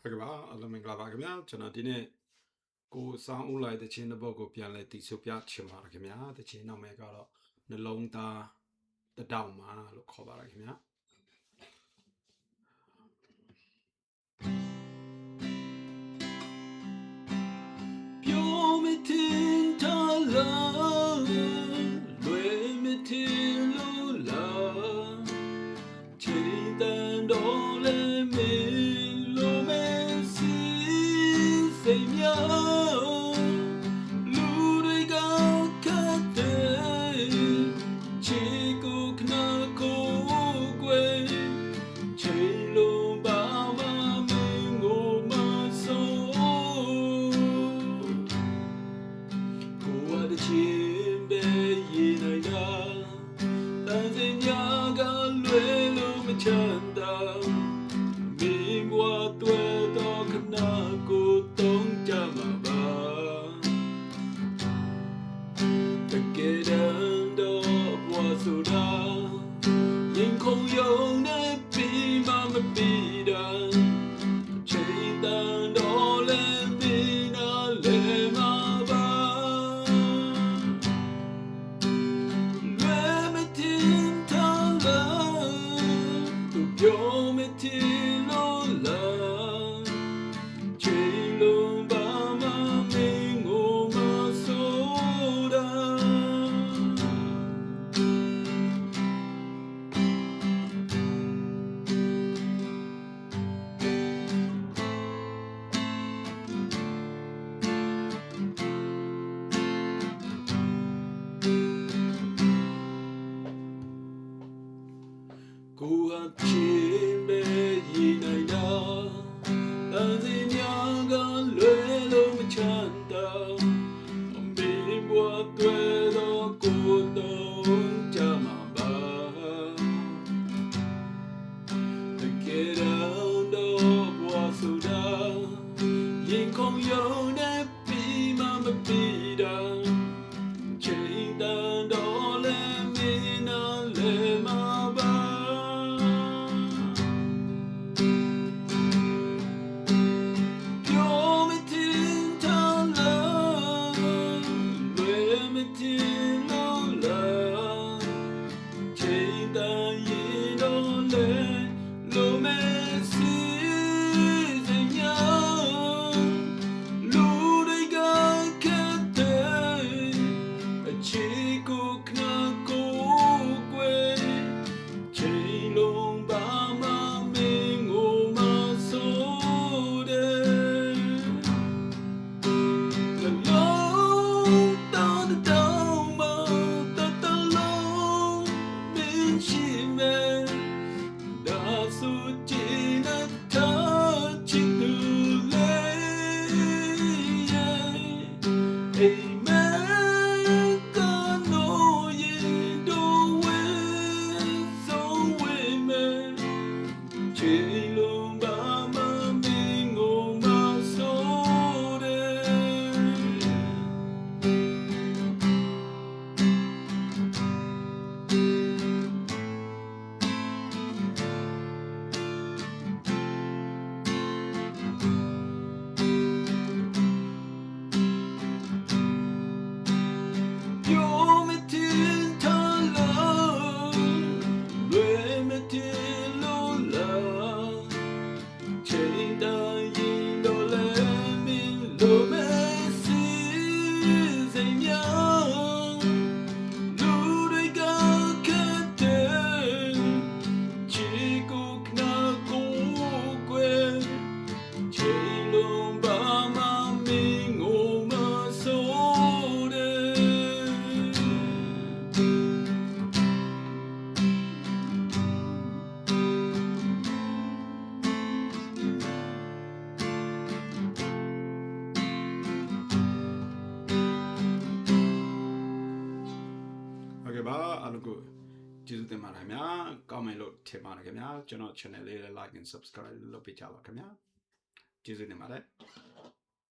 ဟုတ်ကဲ့ပါအားလုံးမင်္ဂလာပါခင်ဗျာကျွန်တော်ဒီနေ့ကိုစောင်းဦးလိုက်တဲ့ချင်းတစ်ပုတ်ကိုပြန်လဲတီဆိုပြချင်ပါတယ်ခင်ဗျာတဲ့ချင်းနောက်မဲ့ကတော့နှလုံးသားတတောင်မှာလို့ခေါ်ပါတယ်ခင်ဗျာပြောမတင်ထားလားလွယ်မတင်လို့လားချိန်တန်တော်လဲမင်းလိုမဲစီစိတ်များလူတွေကခတ်တဲ့ချေကိုခနာကိုကွယ်ချိန်လုံးပါမမင်းကိုမဆုံးကိုဝတ်ချင်းပဲရင်နိုင်တာတန်စင်ညာကလွယ်လို့မချမ်းသာမင်းဘဝတွေ့တော့ခနာကိုတုံးကြမှာပါတကယ်တမ်းတော့ဘဝဆိုတာရင်ခုန်ယုံနဲ့ပြီးမှမပြီးတာချိန်တန်တော့လဲပြီးနာလဲမှာပါလွယ်မတင်ထားလားသူပြောမတင်လို့လားချိန်လုံးပါမမင်းကိုမဆိုတာကိုဟာချင်းပဲရင်နိုင်တာတန်စင်များကလွယ်လို့မချမ်းသာအမေဘွားတွေ့တော့ကိုတော့ကြမှာပါတကယ်တော့ဘွားဆိုတာရင်ခုန်ယုံနဲ့ပြီးမှမပြီးတာချိန်တန်တော့လဲမင်းနာလဲမှာပါပါအားလုံးကိုကျေးဇူးတင်ပါတယ်ခင်ဗျာကောင်းမယ်လို့ထင်ပါတယ်ခင်ဗျာကျွန်တော် channel လေး like and subscribe လုပ်ပေးကြပါခင်ဗျာကျေးဇူးတင်ပါတယ်